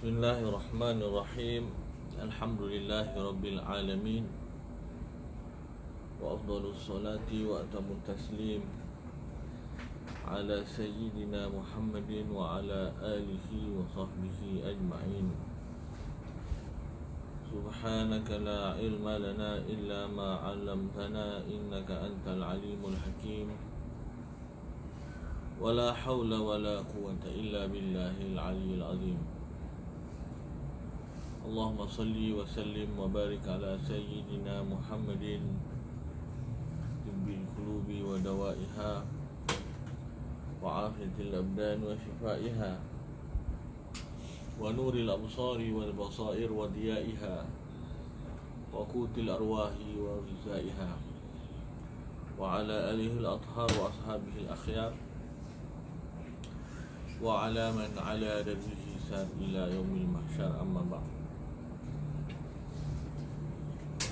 Bismillahirrahmanirrahim. Alhamdulillahi rabbil alamin. Wa afdalus salati wa atamut taslim ala sayyidina Muhammadin wa ala alihi wa sahbihi ajma'in. Subhanaka la ilma lana illa ma 'allamtana innaka antal alimul hakim. Wa la hawla wa la quwwata illa billahil aliyyil azim. Allahumma salli wa sallim wa barik ala sayyidina Muhammadin tibbil qulubi wa dawaiha wa afiyatil abdan wa shifaiha wa nuril absari wal basair wa diyaiha wa qutil arwahi wa ghizaiha wa ala alihi al-athhar wa ashabihi al-akhyar wa ala man ala darbihi sar ila yaumil mahsyar, amma ba'd.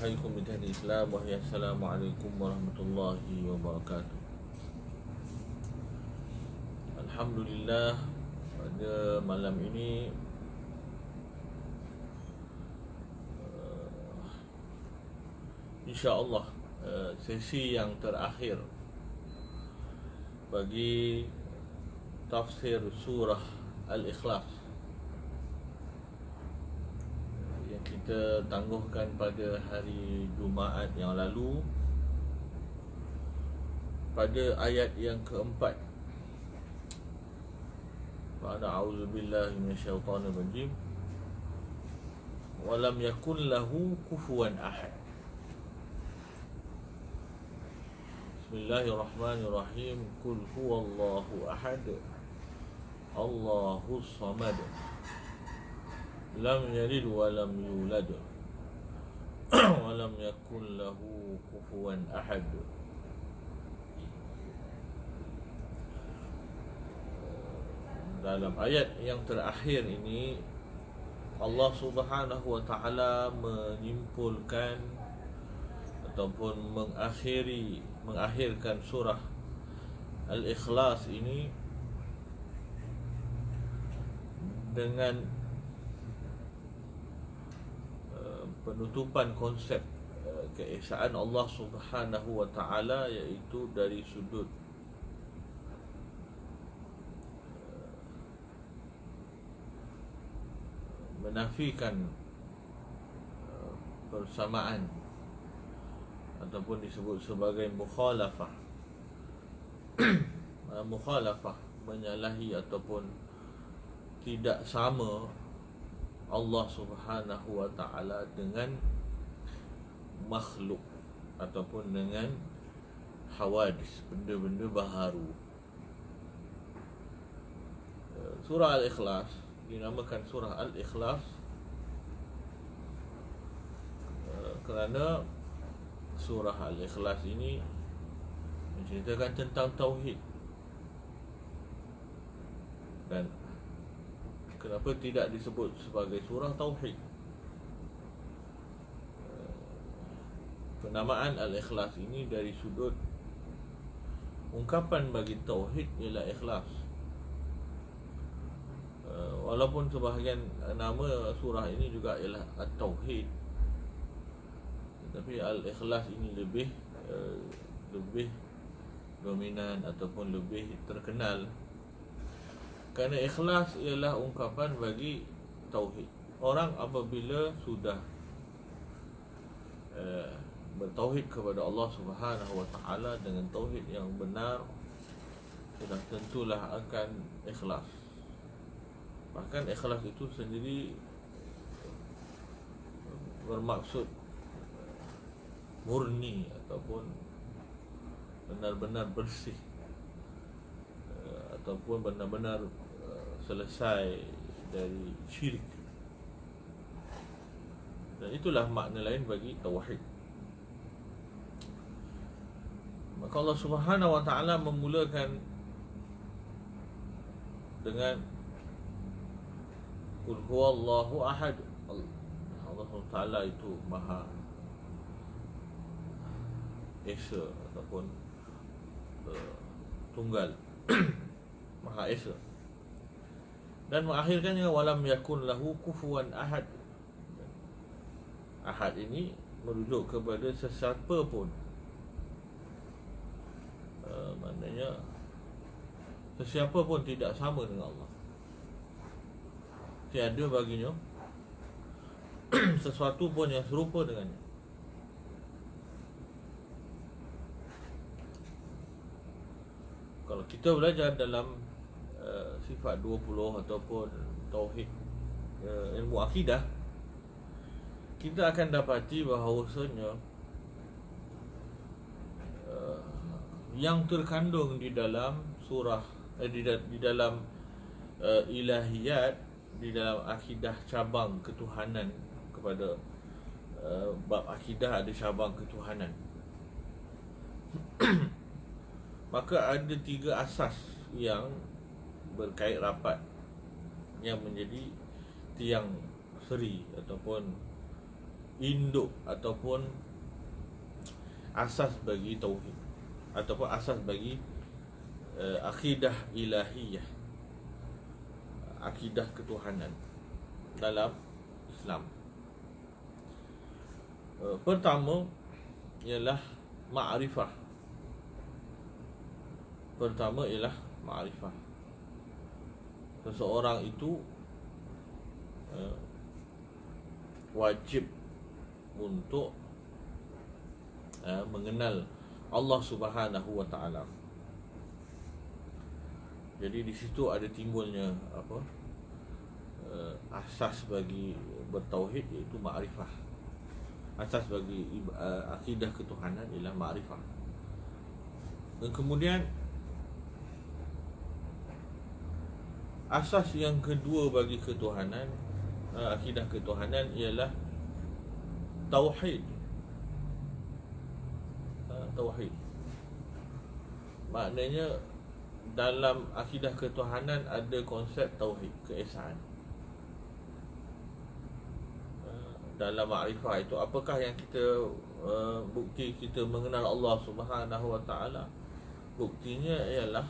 Assalamualaikum warahmatullahi Islam wa assalamualaikum warahmatullahi wabarakatuh. Alhamdulillah, pada malam ini insya-Allah sesi yang terakhir bagi tafsir surah Al-Ikhlas yang kita tangguhkan pada hari Jumaat yang lalu, pada ayat yang keempat. Ba'da a'udzubillahi minasyaitonir rajim. Wa lam yakul lahu kufuwan ahad. Bismillahirrahmanirrahim. Qul huwallahu ahad, Allahus samad, lam yalid wa lam yulad wa lam yakul lahu kufuwan ahad. Dalam ayat yang terakhir ini, Allah Subhanahu wa taala menyimpulkan ataupun mengakhirkan surah Al-Ikhlas ini dengan penutupan konsep keesaan Allah Subhanahu wa taala, iaitu dari sudut menafikan persamaan ataupun disebut sebagai mukhalafah. Mukhalafah, menyalahi ataupun tidak sama Allah Subhanahu wa taala dengan makhluk ataupun dengan hawadis, benda-benda baharu. Surah Al-Ikhlas dinamakan surah Al-Ikhlas kerana surah Al-Ikhlas ini menceritakan tentang tauhid. Dan kenapa tidak disebut sebagai surah tauhid? Penamaan Al-Ikhlas ini dari sudut ungkapan bagi tauhid ialah ikhlas. Walaupun sebahagian nama surah ini juga ialah At-Tauhid, tapi Al-Ikhlas ini lebih dominan ataupun lebih terkenal, kerana ikhlas ialah ungkapan bagi tauhid. Orang apabila sudah bertauhid kepada Allah Subhanahu wa taala dengan tauhid yang benar, sudah tentulah akan ikhlas. Bahkan ikhlas itu sendiri bermaksud murni ataupun benar-benar bersih, ataupun benar-benar selesai dari syirik. Dan itulah makna lain bagi tauhid. Maka Allah Subhanahu wa taala memulakan dengan Qul huwallahu ahad. Allah Taala itu Maha Esa ataupun Tunggal, Maha Esa. dan mengakhirkannya walam yakun lahu kufuwan ahad. Ahad ini merujuk kepada sesiapa pun, maknanya sesiapa pun tidak sama dengan Allah, tiada baginya sesuatu pun yang serupa dengannya. Kalau kita belajar dalam sifat 20 ataupun tauhid, ilmu akidah, kita akan dapati bahawasanya yang terkandung di dalam surah, di dalam ilahiyat, di dalam akidah cabang ketuhanan, kepada bab akidah ada cabang ketuhanan. Maka ada 3 asas yang berkait rapat, yang menjadi tiang seri ataupun induk ataupun asas bagi tauhid, ataupun asas bagi akidah ilahiyah, akidah ketuhanan dalam Islam. Pertama ialah ma'rifah. Pertama ialah ma'rifah. Seseorang itu wajib untuk mengenal Allah Subhanahu wa taala. Jadi di situ ada timbulnya asas bagi bertauhid, iaitu ma'rifah. Asas bagi akidah ketuhanan ialah ma'rifah. Dan kemudian asas yang kedua bagi ketuhanan, akidah ketuhanan, ialah tauhid. Tauhid maknanya dalam akidah ketuhanan ada konsep tauhid, keesaan. Dalam makrifah itu, apakah yang kita bukti kita mengenal Allah Subhanahu wa taala? Buktinya ialah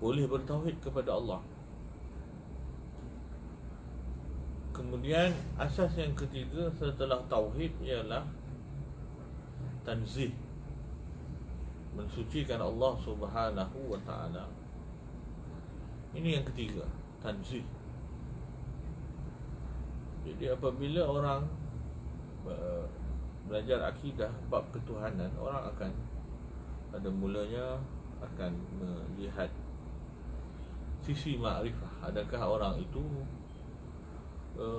boleh bertauhid kepada Allah. Kemudian asas yang ketiga setelah tauhid ialah tanzih, mensucikan Allah Subhanahu wa taala. Ini yang ketiga, tanzih. Jadi apabila orang belajar akidah bab ketuhanan, orang akan pada mulanya akan melihat sisi makrifah. Adakah orang itu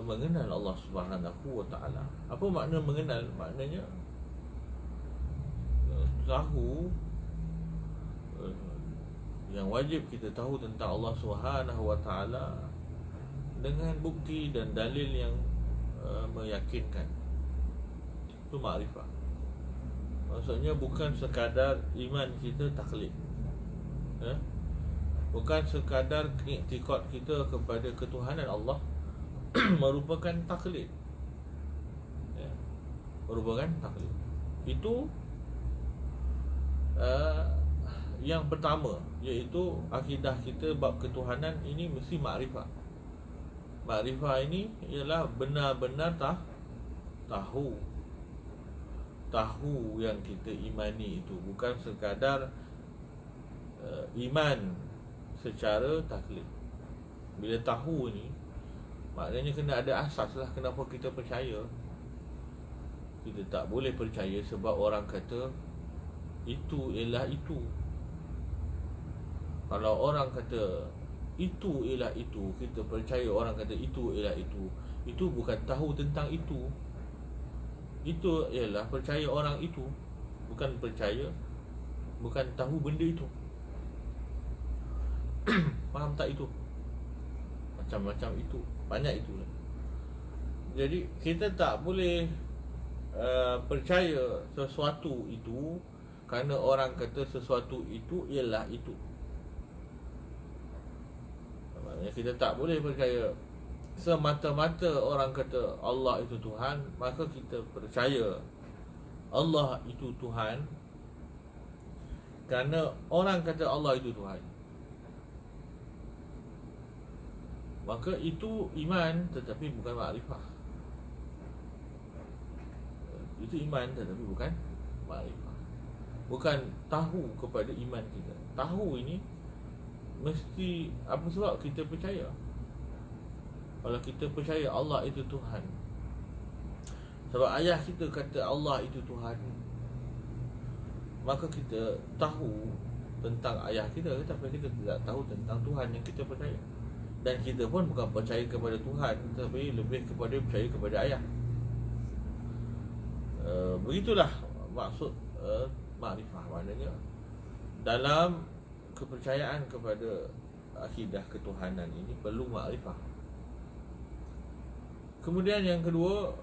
mengenal Allah Subhanahu wa taala? Apa makna mengenal? Maknanya tahu yang wajib kita tahu tentang Allah Subhanahu wa taala dengan bukti dan dalil yang meyakinkan. Itu makrifah. Maksudnya bukan sekadar iman kita taklid, bukan sekadar iktikad kita kepada ketuhanan Allah merupakan taklid, merupakan taklid. Itu yang pertama, iaitu akidah kita bab ketuhanan ini mesti makrifah. Makrifah ini ialah benar-benar tahu yang kita imani itu, bukan sekadar iman secara taklid. Bila tahu ni, maknanya kena ada asas lah kenapa kita percaya. Kita tak boleh percaya sebab orang kata itu ialah itu. Kalau orang kata itu ialah itu, kita percaya orang kata itu ialah itu. Itu bukan tahu tentang itu. Itu ialah percaya orang itu, bukan percaya, bukan tahu benda itu. Faham tak itu? Macam-macam itu, banyak itu. Jadi kita tak boleh percaya sesuatu itu kerana orang kata sesuatu itu ialah itu. Maksudnya kita tak boleh percaya semata-mata orang kata Allah itu Tuhan, maka kita percaya Allah itu Tuhan kerana orang kata Allah itu Tuhan. maka itu iman tetapi bukan makrifah. Itu iman tetapi bukan makrifah. Bukan tahu kepada iman kita. Tahu ini mesti apa sebab kita percaya. Kalau kita percaya Allah itu Tuhan, sebab ayah kita kata Allah itu Tuhan, maka kita tahu tentang ayah kita, tapi kita tidak tahu tentang Tuhan yang kita percaya. Dan kita pun bukan percaya kepada Tuhan, tapi lebih kepada percaya kepada ayah. Begitulah maksud makrifah. Maknanya dalam kepercayaan kepada akidah ketuhanan ini perlu makrifah. Kemudian yang kedua,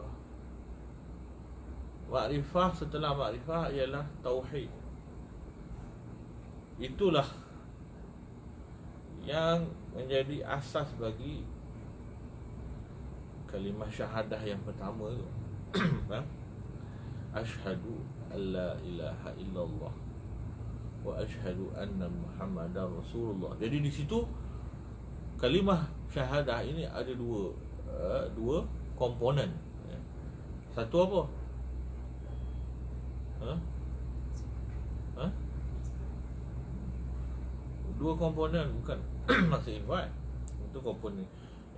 makrifah setelah makrifah ialah tauhid. Itulah yang menjadi asas bagi kalimah syahadah yang pertama tu. Asyhadu alla ilaha illallah wa asyhadu anna Muhammadar Rasulullah. Jadi di situ kalimah syahadah ini ada dua komponen. Satu apa? Dua komponen, bukan maksud infak. Itu komponen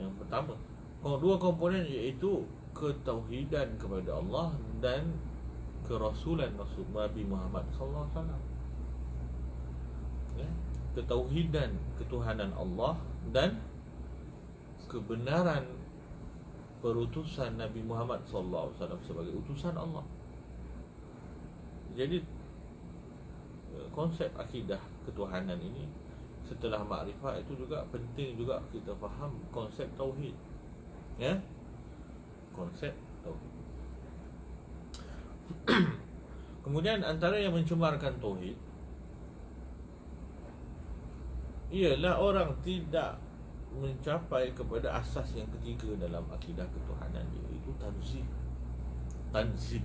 yang pertama. Dua komponen iaitu ketauhidan kepada Allah dan kerasulan Rasul Nabi Muhammad sallallahu alaihi wasallam. Ketauhidan ketuhanan Allah dan kebenaran perutusan Nabi Muhammad sallallahu alaihi wasallam sebagai utusan Allah. Jadi konsep akidah ketuhanan ini setelah makrifah itu juga penting juga kita faham konsep tauhid. Konsep tauhid. Kemudian antara yang mencemarkan tauhid ialah orang tidak mencapai kepada asas yang ketiga dalam akidah ketuhanan, iaitu tanzih.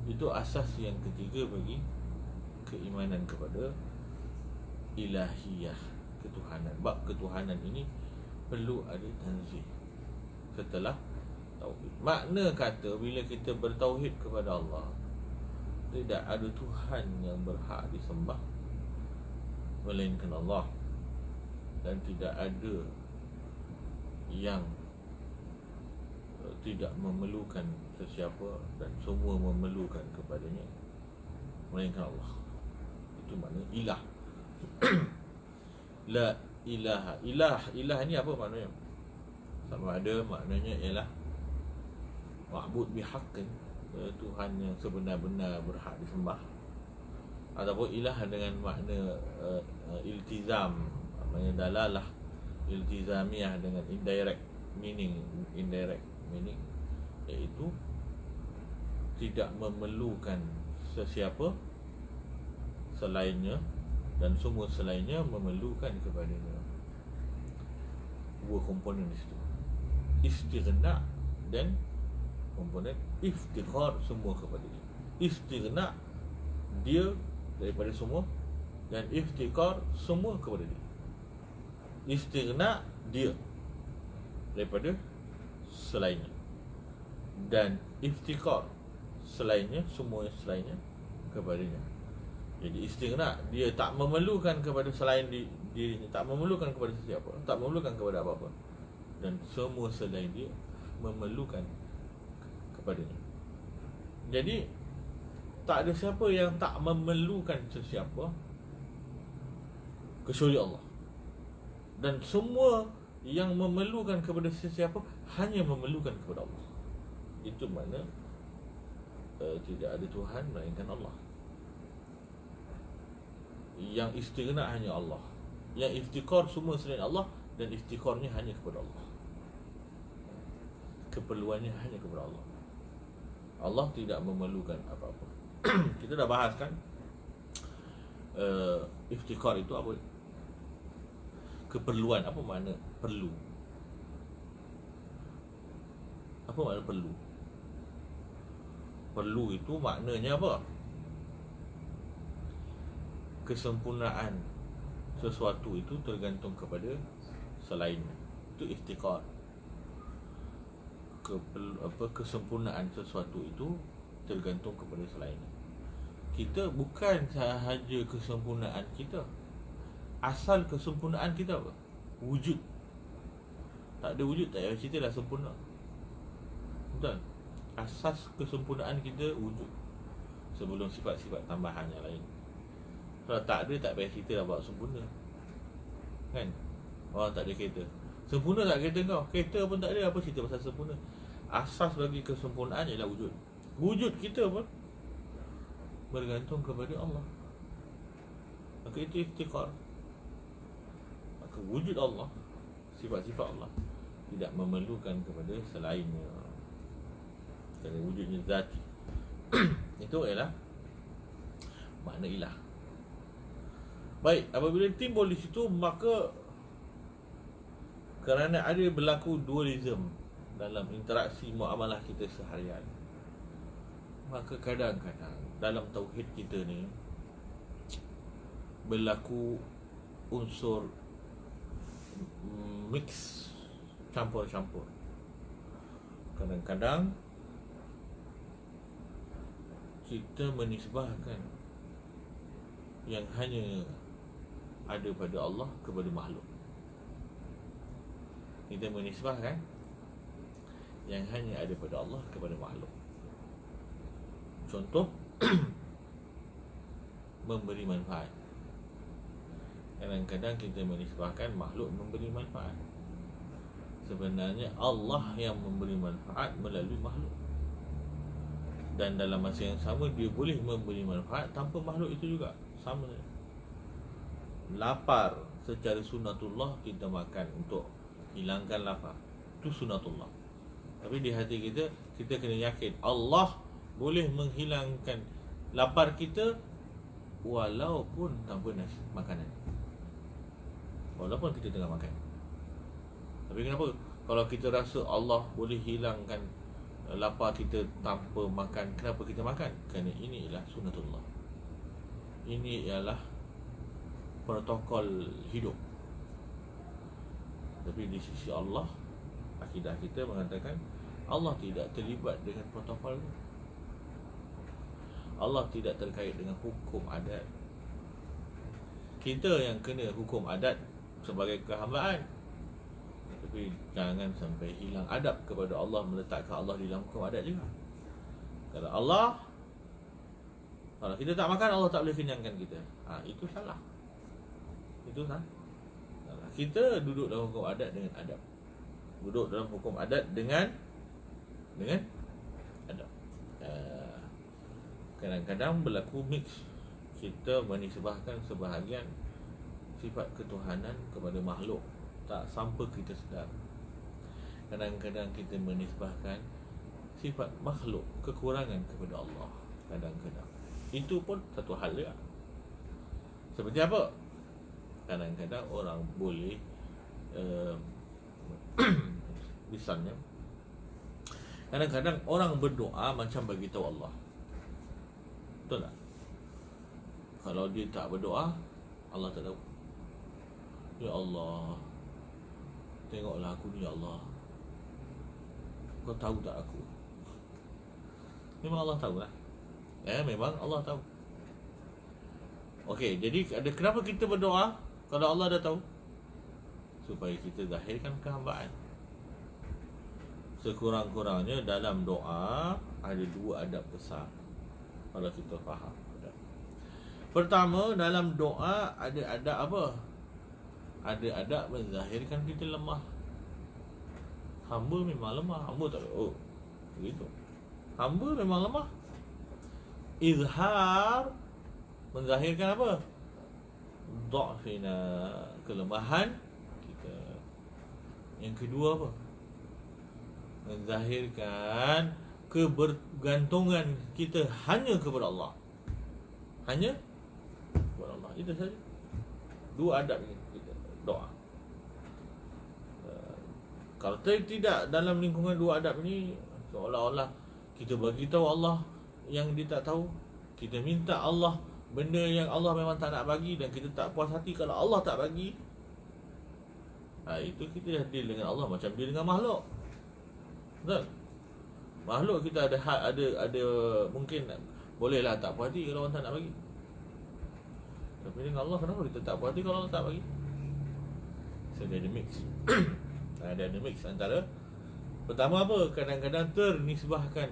Itu asas yang ketiga bagi keimanan kepada ilahiyah, ketuhanan. Bab ketuhanan ini perlu ada tanzih setelah tauhid. Makna kata bila kita bertauhid kepada Allah, tidak ada Tuhan yang berhak disembah melainkan Allah, dan tidak ada yang tidak memerlukan sesiapa dan semua memerlukan kepadanya melainkan Allah. Itu makna ilah. La ilaha. Ilah ni apa maknanya? Sama ada maknanya ialah ma'bud bihaqqin, Tuhan yang sebenar-benar berhak disembah, ataupun ilah dengan makna iltizam, maknanya dalalah iltizamiah dengan indirect meaning, iaitu tidak memerlukan sesiapa selainnya dan semua selainnya memerlukan kepadanya. Dua komponen di situ, istighna dan komponen iftikhar, semua kepada dia. Istighna, dia daripada semua, dan iftikhar, semua kepada dia. Istighna, dia daripada selainnya, dan iftikhar, selainnya, semua selainnya kepadanya. Jadi istighna, dia tak memerlukan kepada selain dirinya, tak memerlukan kepada sesiapa, tak memerlukan kepada apa-apa, dan semua selain dia memerlukan kepadanya. Jadi tak ada siapa yang tak memerlukan sesiapa kecuali Allah, dan semua yang memerlukan kepada sesiapa hanya memerlukan kepada Allah. Itu makna tidak ada Tuhan melainkan Allah. Yang istighna hanya Allah, yang iftikhar semua selain Allah, dan iftikharnya hanya kepada Allah. Keperluannya hanya kepada Allah. Allah tidak memerlukan apa-apa. Kita dah bahas kan, iftikhar itu apa? Keperluan. Apa makna perlu? Apa makna perlu? Perlu itu maknanya apa? Kesempurnaan sesuatu itu tergantung kepada selainnya. Itu iftiqar. Kesempurnaan sesuatu itu tergantung kepada selain. Kita bukan sahaja kesempurnaan kita. Asal kesempurnaan kita apa? Wujud. Tak ada wujud, tak payah cerita dah sempurna. Betul? Asas kesempurnaan kita wujud, sebelum sifat-sifat tambahan yang lain. Kalau tak ada, tak payah cerita dah buat sempurna. Kan? Orang tak ada kereta, sempurna tak kereta kau? Kereta pun tak ada, apa cerita pasal sempurna? Asas bagi kesempurnaan ialah wujud. Wujud kita pun bergantung kepada Allah. Maka itu iftiqar. Maka wujud Allah, sifat-sifat Allah tidak memerlukan kepada selainnya. Kerana wujudnya zati. Itu ialah makna ilah. Baik, apabila timbul di situ, maka kerana ada berlaku dualism dalam interaksi muamalah kita seharian, maka kadang-kadang dalam tauhid kita ni berlaku unsur mix, campur-campur. Kadang-kadang kita menisbahkan yang hanya ada pada Allah kepada makhluk. Kita menisbahkan yang hanya ada pada Allah kepada makhluk. Contoh, memberi manfaat. Kadang-kadang kita menisbahkan makhluk memberi manfaat. Sebenarnya Allah yang memberi manfaat melalui makhluk. Dan dalam masa yang sama, dia boleh memberi manfaat tanpa makhluk itu juga. Sama. Lapar secara sunatullah, kita makan untuk hilangkan lapar. Itu sunatullah. Tapi di hati kita, kita kena yakin Allah boleh menghilangkan lapar kita walaupun tanpa nasi, makanan. Walaupun kita tengah makan. Tapi kenapa? Kalau kita rasa Allah boleh hilangkan lapar kita tanpa makan, kenapa kita makan? Kerana ini ialah sunatullah. Ini ialah protokol hidup. Tapi di sisi Allah, akidah kita mengatakan Allah tidak terlibat dengan protokol itu. Allah tidak terkait dengan hukum adat. Kita yang kena hukum adat sebagai kehambaan. Tapi jangan sampai hilang adab kepada Allah, meletakkan Allah di dalam hukum adat juga. Kalau kita tak makan, Allah tak boleh kenyangkan kita. Itu salah. Itu salah. Kita duduk dalam hukum adat dengan adab. Duduk dalam hukum adat dengan adab. Kadang-kadang berlaku mix. Kita menisbahkan sebahagian sifat ketuhanan kepada makhluk, tak sampai kita sedar. Kadang-kadang kita menisbahkan sifat makhluk, kekurangan kepada Allah. Kadang-kadang itu pun satu hal juga. Seperti apa? Kadang-kadang orang boleh misalnya, kadang-kadang orang berdoa macam bagi tahu Allah. Betul tak? Kalau dia tak berdoa, Allah tak tahu. Ya Allah, tengoklah aku ni, ya Allah, kau tahu tak aku? Memang Allah tahu lah. Memang Allah tahu. Okey, jadi kenapa kita berdoa kalau Allah dah tahu? Supaya kita zahirkan kehambaan. Sekurang-kurangnya dalam doa ada dua adab besar, kalau kita faham. Pertama, dalam doa ada adab apa? Ada adab menzahirkan kita lemah. Hamba memang lemah. Hamba tak, begitu. Hamba memang lemah. Izhar, menzahirkan apa? Dha'fina, kelemahan kita. Yang kedua apa? Menzahirkan kebergantungan kita hanya kepada Allah. Hanya kepada Allah. Itu saja. Dua adab ini kita doa. Kalau tidak dalam lingkungan dua adab ini, seolah-olah kita bagi tahu Allah yang dia tak tahu. Kita minta Allah benda yang Allah memang tak nak bagi, dan kita tak puas hati kalau Allah tak bagi. Itu kita dah deal dengan Allah macam deal dengan makhluk. Betul? Makhluk kita ada mungkin bolehlah tak puas hati kalau orang tak nak bagi. Tapi dengan Allah kenapa kita tak puas hati kalau Allah tak bagi? So dia ada mix. Dia ada mix antara pertama apa? Kadang-kadang ternisbahkan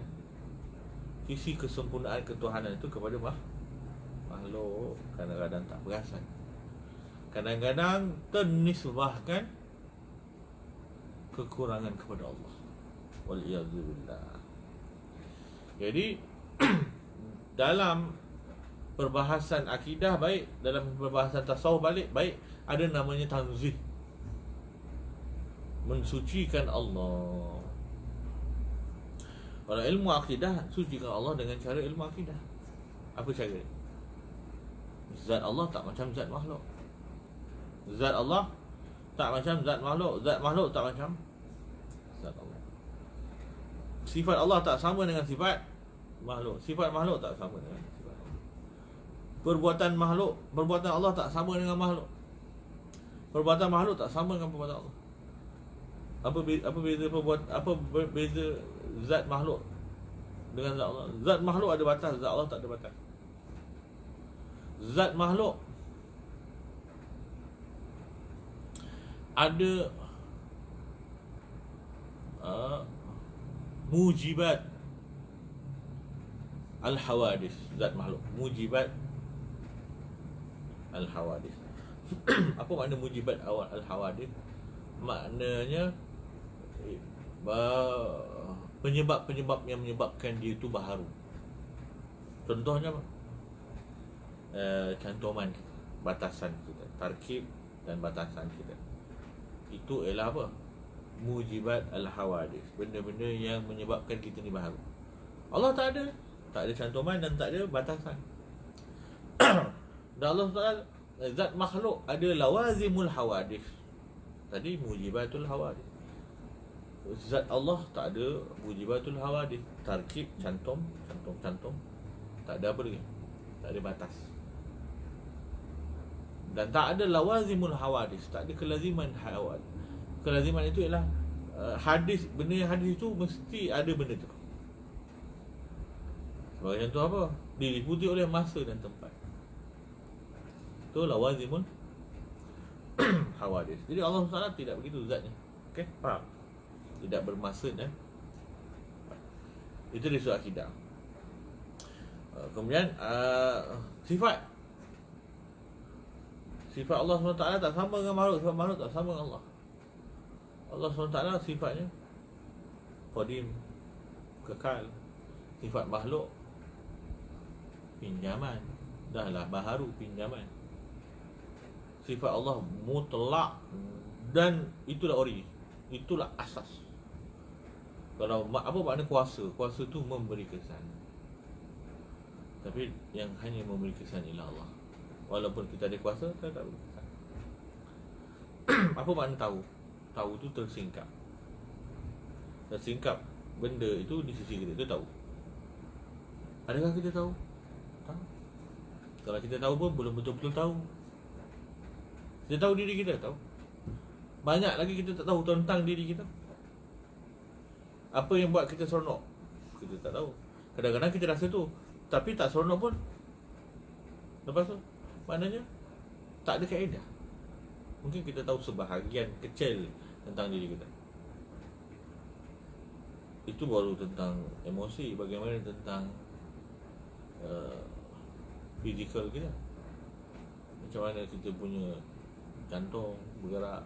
sisi kesempurnaan ketuhanan itu kepada makhluk. Kadang-kadang tak perasan. Kadang-kadang ternisbahkan kekurangan kepada Allah. Waliyadzubillah. Jadi dalam perbahasan akidah baik, dalam perbahasan tasawuf baik, ada namanya tanzih, mensucikan Allah. Kalau ilmu akidah, sucikan Allah dengan cara ilmu akidah. Apa cara? Zat Allah tak macam zat makhluk. Zat Allah tak macam zat makhluk. Zat makhluk tak macam zat Allah. Sifat Allah tak sama dengan sifat makhluk. Sifat makhluk tak sama dengan sifat Allah. Perbuatan Allah tak sama dengan makhluk. Perbuatan makhluk tak sama dengan perbuatan Allah. Apa beza zat makhluk dengan zat Allah? Zat makhluk ada batas, zat Allah tak ada batas. Zat makhluk ada mujibat al-hawadis. Zat makhluk mujibat al-hawadis. Apa makna mujibat al-hawadis? Maknanya penyebab-penyebab yang menyebabkan dia itu baharu. Contohnya apa? Cantoman kita, batasan kita, tarkib dan batasan kita. Itu ialah apa? Mujibat al-hawadis. Benda-benda yang menyebabkan kita ni baharu. Allah tak ada cantoman dan tak ada batasan. Dan Allah Ta'ala, zat makhluk ada lawazimul hawadis. Tadi mujibatul hawadis. Zat Allah tak ada mujibatul hawadis. Tarkib, cantum. Tak ada apa lagi? Tak ada batas. Dan tak ada lawazimul hawadis. Tak ada kelaziman hawadis. Kelaziman itu ialah hadis. Benda yang hadis itu mesti ada benda tu. Sebagai contoh apa? Diliputi oleh masa dan tempat. Itu lawazimul hawadis. Jadi Allah SWT tidak begitu zatnya. Okey, faham? Tidak bermasa dan itu dari sudut akidah. Kemudian sifat Allah SWT tak sama dengan makhluk. Sifat makhluk tak sama dengan Allah. Allah SWT sifatnya qadim, kekal. Sifat makhluk pinjaman. Dahlah baharu pinjaman. Sifat Allah mutlak dan itulah ori. Itulah asas. Kalau apa makna kuasa? Kuasa tu memberi kesan. Tapi yang hanya memberi kesan ialah Allah. Walaupun kita ada kuasa, kita tak beri kesan. Apa makna tahu? Tahu tu tersingkap. Tersingkap benda itu di sisi kita, itu tahu. Adakah kita tahu? Tahu. Kalau kita tahu pun belum betul-betul tahu. Kita tahu diri kita, tahu. Banyak lagi kita tak tahu tentang diri kita. Apa yang buat kita seronok? Kita tak tahu. Kadang-kadang kita rasa tu, tapi tak seronok pun. Lepas tu, maknanya tak ada kaedah. Mungkin kita tahu sebahagian kecil tentang diri kita. Itu baru tentang emosi. Bagaimana tentang fizikal kita. Macam mana kita punya jantung bergerak,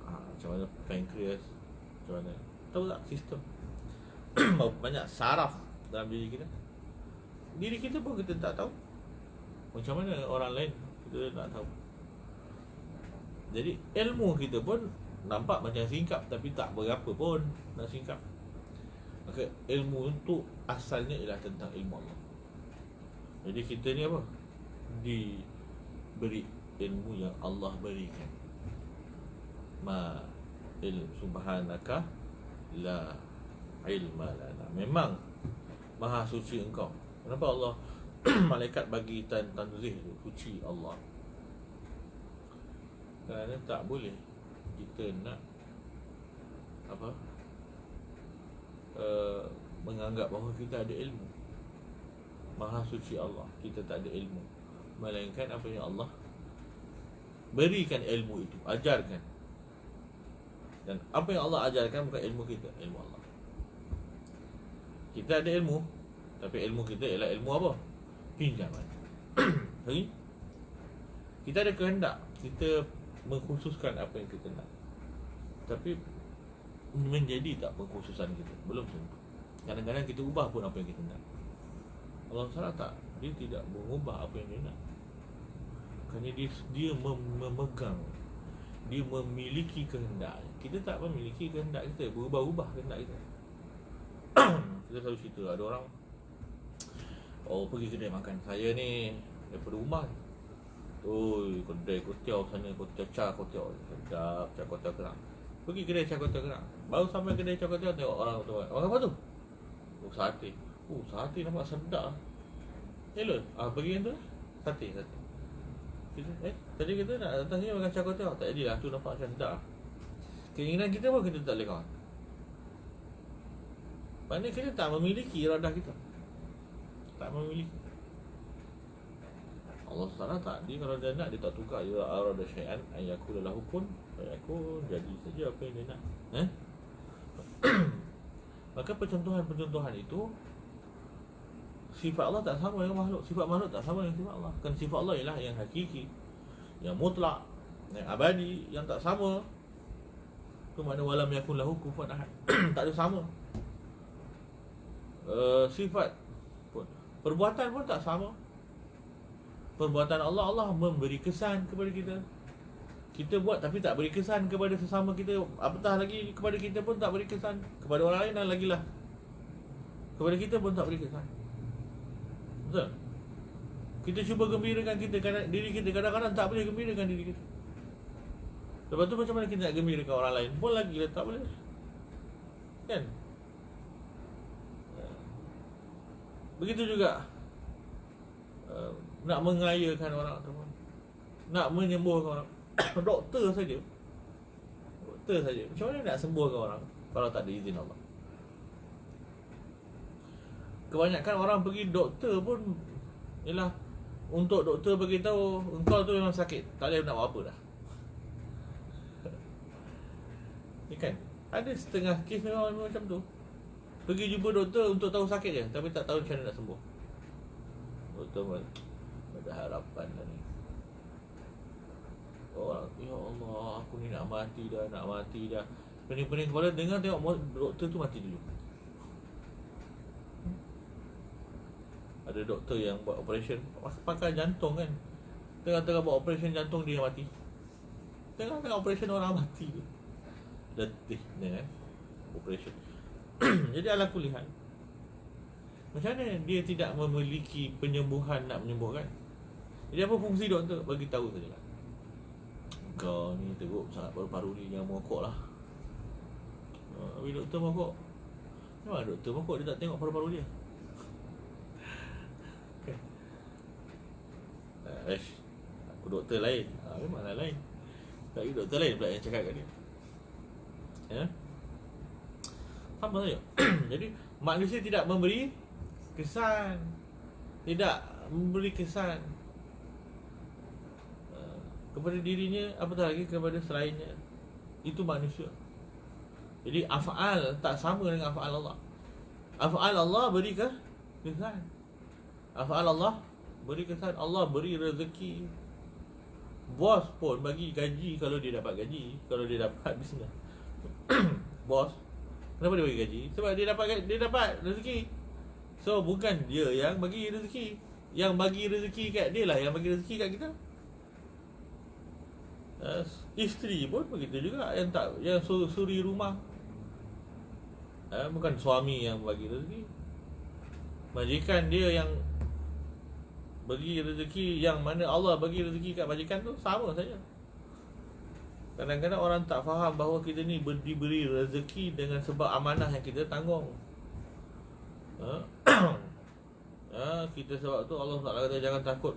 macam mana pankreas, macam mana, tahu tak sistem. Banyak saraf dalam diri kita. Diri kita pun kita tak tahu. Macam mana orang lain kita tak tahu. Jadi ilmu kita pun nampak macam singkap, tapi tak berapa pun nak singkap. Maka ilmu itu asalnya ialah tentang ilmu Allah. Jadi kita ni apa? Diberi ilmu yang Allah berikan. Subhanaka la ilma lana. Memang maha suci engkau. Kenapa Allah malaikat bagi tanzih tu, suci Allah. Kerana tak boleh kita nak menganggap bahawa kita ada ilmu. Maha suci Allah, kita tak ada ilmu, melainkan apa yang Allah berikan ilmu itu, ajarkan. Dan apa yang Allah ajarkan bukan ilmu kita, ilmu Allah. Kita ada ilmu, tapi ilmu kita ialah ilmu apa? Pinjaman. Jadi kita ada kehendak, kita mengkhususkan apa yang kita nak, tapi menjadi tak pengkhususan kita, belum tentu. Kadang-kadang kita ubah pun apa yang kita nak. Allah SWT tak, dia tidak mengubah apa yang dia nak, kerana dia memegang, dia memiliki kehendak. Kita tak memiliki kehendak kita, berubah-ubah kehendak kita. Kita selalu cerita, ada orang pergi kedai makan. Saya ni daripada rumah, kedai kotiau sana, kotiau char kotiau, sedap char kotiau kerang. Pergi kedai char kotiau kerang, baru sampai kedai char kotiau, tengok orang tu, orang apa tu? Sate. Sate nampak sedap. Hello, pergi yang tu lah, sate. Kita, tadi kita nak datang sini makan char kotiau, tak jadilah, tu nampak macam sedap. Keinginan kita pun kita tak boleh kawan. Maknanya kita tak memiliki iradah kita, tak memiliki. Allah SWT tak, dia kalau dia nak, dia tak tukar. Dia arada syai'an ayyakula lahu kun fayakun, jadi saja apa yang dia nak. Maka percontohan itu, sifat Allah tak sama dengan makhluk, sifat makhluk tak sama dengan sifat Allah. Kan sifat Allah ialah yang hakiki, yang mutlak, yang abadi, yang tak sama. Itu makna walam yakun lahu kufuwan ahad. Tak ada sama. Sifat pun, perbuatan pun tak sama. Perbuatan Allah memberi kesan kepada kita. Kita buat tapi tak beri kesan kepada sesama kita, apatah lagi kepada kita pun tak beri kesan. Kepada orang lain dan lagilah, kepada kita pun tak beri kesan. Betul? Kita cuba gembirakan diri kita, kadang-kadang tak boleh gembirakan diri kita. Lepas tu macam mana kita nak gembirakan orang lain pun lagi lah, tak boleh. Kan? Begitu juga nak mengayakan orang ataupun nak menyembuhkan orang. Doktor saja, macam mana nak sembuhkan orang kalau tak ada izin Allah? Kebanyakan orang pergi doktor pun ialah untuk doktor beritahu engkau tu memang sakit, tak boleh nak buat apa dah. Ni kan, ada setengah kes memang macam tu. Pergi jumpa doktor untuk tahu sakit je, tapi tak tahu macam mana nak sembuh. Doktor pun ada harapan dah ni. Ya Allah, aku ni nak mati dah. Pening-pening kepala, dengar tengok doktor tu mati dulu. Ada doktor yang buat operation pakai jantung kan, tengah-tengah buat operation jantung dia mati. Tengah-tengah operation orang mati. Letih kan operation. Jadi ala kulihan, macam mana dia tidak memiliki penyembuhan nak menyembuhkan? Jadi apa fungsi doktor? Bagi tahu saja lah, kau ni teruk sangat paru-paru ni, jangan merokok lah. Habis doktor merokok. Memang doktor merokok, dia tak tengok paru-paru dia. Aku doktor lain. Memanglah lain. Tapi doktor lain pula yang cakap kat dia. Ya? Sama saja. Jadi manusia tidak memberi kesan, kepada dirinya, apatah lagi kepada selainnya. Itu manusia. Jadi af'al tak sama dengan af'al Allah. Af'al Allah beri kesan. Af'al Allah beri kesan. Allah beri rezeki. Bos pun bagi gaji kalau dia dapat gaji, kalau dia dapat bisnes. Bos, kenapa dia bagi gaji? Sebab dia dapat rezeki. So bukan dia yang bagi rezeki, yang bagi rezeki kat dia lah yang bagi rezeki kat kita. Isteri pun begitu juga, yang suri rumah. Bukan suami yang bagi rezeki. Majikan dia yang bagi rezeki, yang mana Allah bagi rezeki kat majikan tu sama saja. Kadang-kadang orang tak faham bahawa kita ni diberi rezeki dengan sebab amanah yang kita tanggung. Kita sebab tu Allah SWT kata jangan takut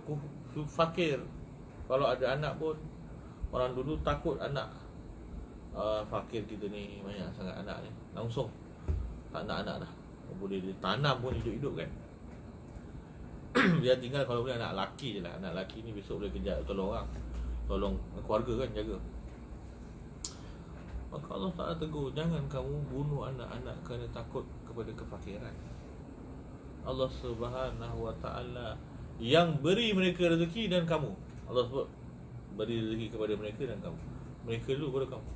fakir. Kalau ada anak pun Orang dulu takut anak fakir kita ni banyak sangat anak ni, langsung tak nak anak dah. Boleh dia tanam pun hidup-hidup kan. Dia tinggal kalau boleh anak lelaki je lah. Anak lelaki ni besok boleh kerja, tolong orang, tolong keluarga kan, jaga. Maka Allah Ta'ala tegur, jangan kamu bunuh anak-anak kerana takut kepada kefakiran. Allah Subhanahu Wa Ta'ala yang beri mereka rezeki dan kamu. Allah sebut beri rezeki kepada mereka dan kamu. Mereka dulu kepada kamu.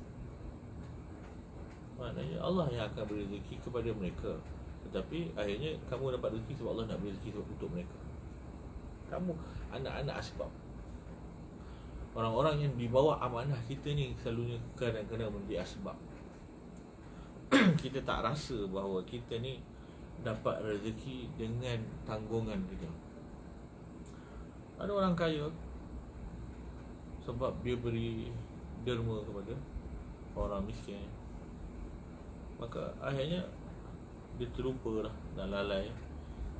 Maknanya Allah yang akan beri rezeki kepada mereka, tetapi akhirnya kamu dapat rezeki sebab Allah nak beri rezeki untuk mereka. Kamu anak-anak asbab. Orang-orang yang di bawah amanah kita ni selalunya kadang-kadang menjadi asbab. Kita tak rasa bahawa kita ni dapat rezeki dengan tanggungan kita. Ada orang kaya sebab dia beri derma kepada orang miskin, maka akhirnya dia terlupa lah dan lalai,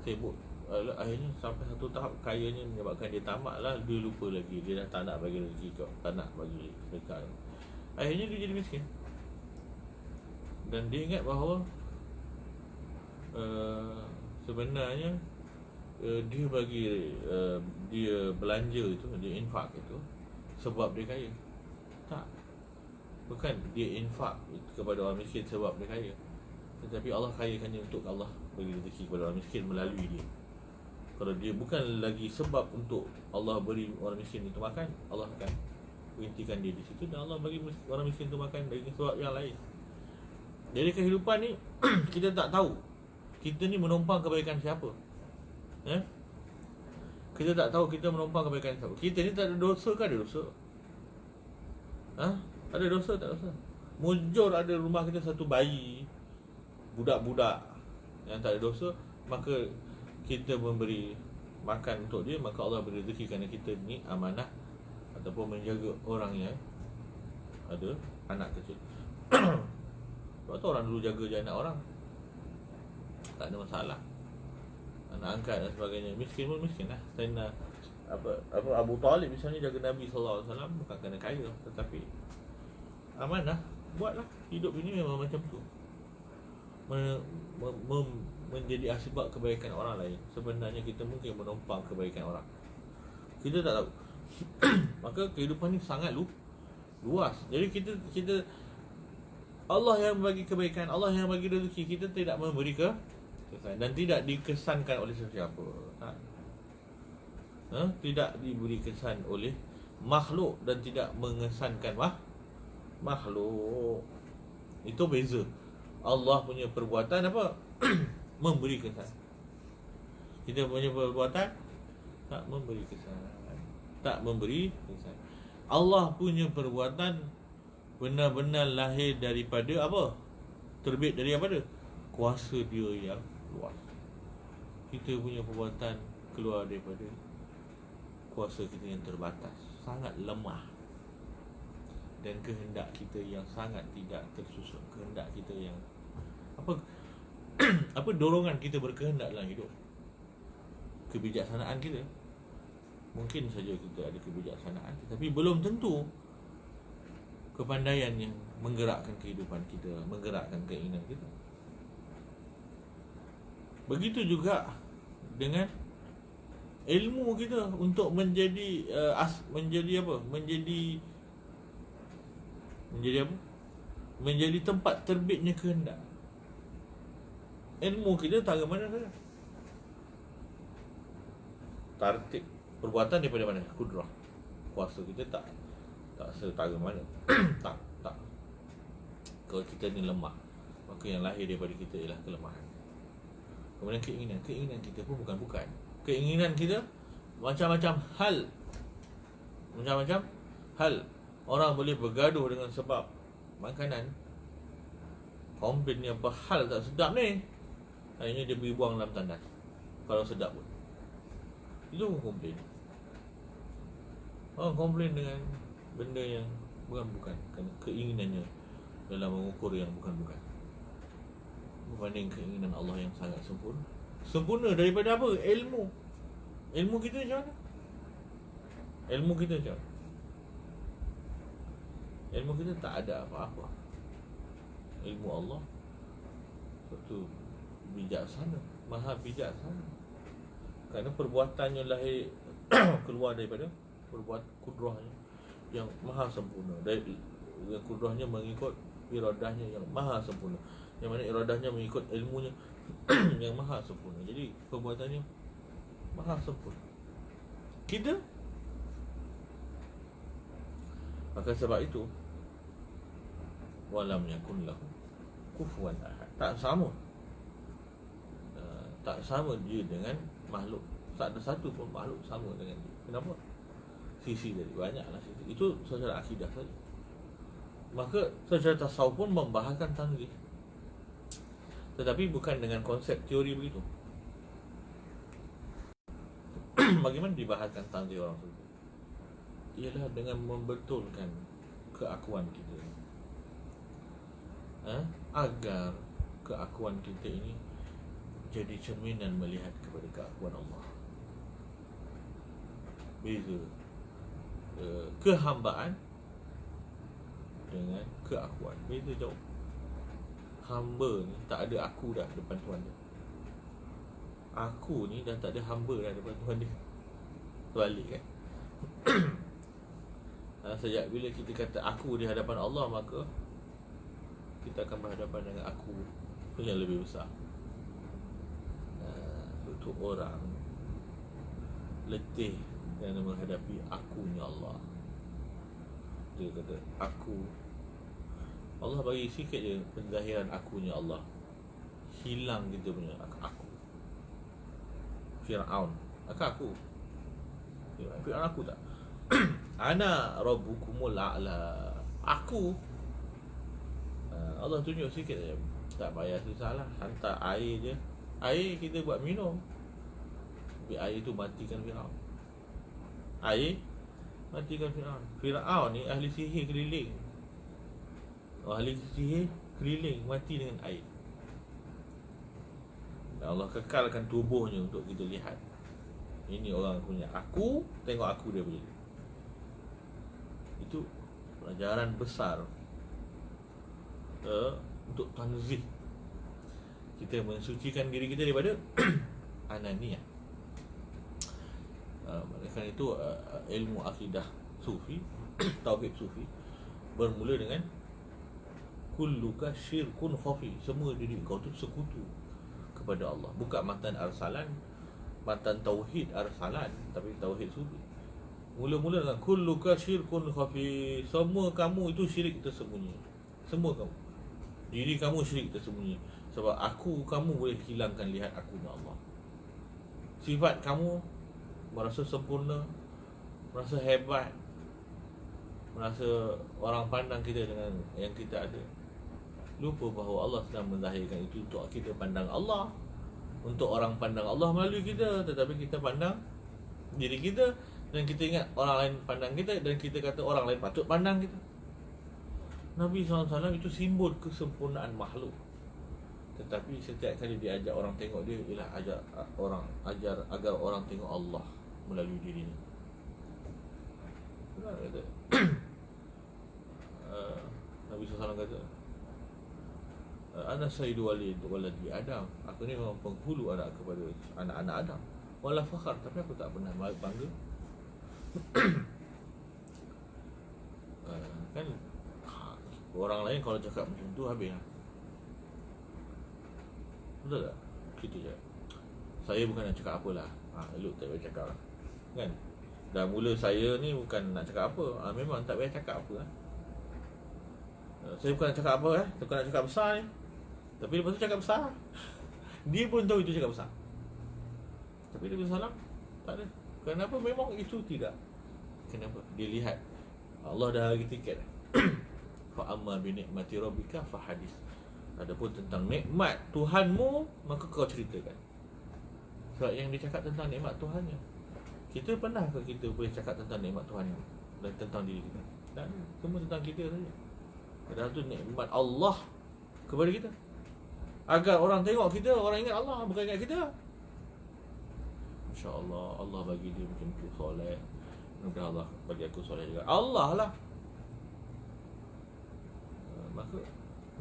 sibuk. Akhirnya sampai satu tahap kayanya menyebabkan dia tamat lah. Dia lupa lagi, dia dah tak nak bagi rezeki, tak nak bagi sedekah. Akhirnya dia jadi miskin. Dan dia ingat bahawa sebenarnya dia bagi dia belanja itu, dia infak itu sebab dia kaya. Tak, bukan dia infak kepada orang miskin sebab dia kaya, tetapi Allah kayakannya untuk Allah bagi rezeki kepada orang miskin melalui dia. Kalau dia bukan lagi sebab untuk Allah beri orang miskin itu makan, Allah akan berhentikan dia di situ dan Allah bagi orang miskin itu makan dari sebab yang lain. Jadi kehidupan ni kita tak tahu kita ni menumpang kebaikan siapa. Kita tak tahu kita menumpang kebaikan siapa. Kita ni tak ada dosa ke ada dosa? Ada dosa tak dosa? Mujur ada rumah kita satu bayi, budak-budak yang tak ada dosa, maka kita memberi makan untuk dia, maka Allah beri rezeki kerana kita ni amanah ataupun menjaga orang yang ada anak kecil. Sebab tu orang dulu jaga je anak orang, tak ada masalah. Anak angkat dan sebagainya. Miskin pun miskin lah. Sayyidina Abu Talib misalnya jaga Nabi SAW, bukan kerana kaya, tetapi amanah. Buatlah, hidup ini memang macam tu, menjadi asbab kebaikan orang lain. Sebenarnya kita mungkin menumpang kebaikan orang, kita tak tahu. Maka kehidupan ni sangat luas. Jadi kita Allah yang bagi kebaikan, Allah yang bagi rezeki, kita tidak memberi kesan dan tidak dikesankan oleh sesiapa. Tidak diberi kesan oleh makhluk dan tidak mengesankan makhluk. Itu beza. Allah punya perbuatan apa? Memberi kesan. Kita punya perbuatan tak memberi kesan. Tak memberi kesan. Allah punya perbuatan benar-benar lahir daripada apa? Terbit dari apa? Kuasa dia yang luas. Kita punya perbuatan keluar daripada kuasa kita yang terbatas, sangat lemah. Dan kehendak kita yang sangat tidak tersusun. Kehendak kita yang apa dorongan kita berkehendak dalam hidup. Kebijaksanaan kita, mungkin saja kita ada kebijaksanaan, tetapi belum tentu kepandaian yang menggerakkan kehidupan kita, menggerakkan keinginan kita. Begitu juga dengan ilmu kita untuk menjadi menjadi tempat terbitnya kehendak. Ilmu kita tak ke mana saja. Tartib perbuatan daripada mana? Kudrah. Kuasa kita tak setara mana. tak. Kalau kita ni lemah, maka yang lahir daripada kita ialah kelemahan. Kemudian keinginan kita pun bukan. Keinginan kita macam-macam hal. Orang boleh bergaduh dengan sebab makanan. Komplain ni apa hal tak sedap ni, akhirnya dia pergi buang dalam tandas. Kalau sedap pun, itu pun komplain. Orang komplain dengan benda yang bukan-bukan, kerana keinginannya dalam mengukur yang bukan-bukan, berbanding keinginan Allah yang sangat sempurna. Sempurna daripada apa? Ilmu kita macam mana? Ilmu kita tak ada apa-apa. Ilmu Allah itu bijaksana, maha bijaksana. Kerana perbuatannya lahir keluar daripada perbuatan kudrahnya yang maha sempurna. Dari kudrahnya mengikut iradahnya yang maha sempurna, yang mana iradahnya mengikut ilmunya yang maha sempurna. Jadi perbuatannya maha sempurna. Kita, maka sebab itu walam yakun lahu kufuwan ahad. Tak sama, tak sama dia dengan makhluk. Tak ada satu pun makhluk sama dengan dia. Kenapa? Sisi dari banyaklah sisi. Itu secara akidah saja. Maka secara tasawuf pun membahagikan tanzih, tetapi bukan dengan konsep teori begitu. Bagaimana dibahaskan tanzih orang sufi? Ialah dengan membetulkan keakuan kita, agar keakuan kita ini jadi cerminan melihat kepada keakuan Allah. Beza kehambaan dengan keakuan, beza jauh. Hamba ni tak ada aku dah depan Tuhan dia. Aku ni dah tak ada hamba dah depan Tuhan dia. Terbalik kan? Sejak bila kita kata aku di hadapan Allah, maka kita akan berhadapan dengan aku yang lebih besar. Untuk orang letih kerana menghadapi akunya Allah. Dia kata aku, Allah bagi sikit je penzahiran akunya Allah, hilang kita punya aku. Fir'aun, aku Fir'aun aku tak. Ana rabbukumul a'la, aku. Allah tunjuk sikit je, tak payah susah lah. Hantar air je, air kita buat minum. Tapi air tu matikan Fir'aun. Air matikan Fir'aun. Fir'aun ni ahli sihir keliling. Ahli sihir keliling mati dengan air. Dan Allah kekalkan tubuhnya untuk kita lihat. Ini orang punya aku, tengok aku dia begini. Itu pelajaran besar untuk tanzih. Kita mensucikan diri kita daripada ananiyah. Kerana itu ilmu akidah sufi, tauhid sufi bermula dengan kulluka syirkun khafi. Semua diri kau tu sekutu kepada Allah. Bukan matan arsalan, matan tauhid arsalan, tapi tauhid sufi. Mula-mula dengan kulluka syirkun khafi. Semua kamu itu syirik tersembunyi. Semua kamu, diri kamu syirik tersembunyi. Sebab aku kamu boleh hilangkan lihat akunya Allah. Sifat kamu merasa sempurna, merasa hebat, merasa orang pandang kita dengan yang kita ada. Lupa bahawa Allah sedang menzahirkan itu untuk kita pandang Allah, untuk orang pandang Allah melalui kita. Tetapi kita pandang diri kita, dan kita ingat orang lain pandang kita, dan kita kata orang lain patut pandang kita. Nabi SAW itu simbol kesempurnaan makhluk. Tetapi setiap kali dia ajak orang tengok dia, ialah ajar agar orang tengok Allah melalui dirinya. Benar kata Nabi SAW kata, ana sayyidu waladi Adam. Aku ni memang penghulu anak kepada anak-anak Adam. Wala fakhar, tapi aku tak pernah bangga. Kan orang lain kalau cakap macam tu habis lah. Betul tak? Kita je, saya bukan nak cakap apalah, elok tak payah cakap lah, kan? Dah mula saya ni bukan nak cakap apa, memang tak payah cakap apa lah. Saya bukan nak cakap apa bukan nak cakap besar ni, tapi lepas tu cakap besar. Dia pun tahu itu cakap besar, tapi Nabi SAW tak ada. Kenapa? Memang itu tidak. Kenapa? Dia lihat Allah dah bagi tiket. Fa amma bi ni'mati rabbika fa hadis. Adapun tentang nikmat Tuhanmu, maka kau ceritakan. Sebab yang dia cakap tentang nikmat Tuhannya. Kita pernah ke kita boleh cakap tentang nikmat Tuhan dan tentang diri kita? Dan semua tentang kita saja. Padahal tu nikmat Allah kepada kita, agar orang tengok kita, orang ingat Allah, bukan ingat kita. InsyaAllah Allah bagi dia macam tu soleh. Mudah Allah bagi aku soleh juga. Allah lah. Maka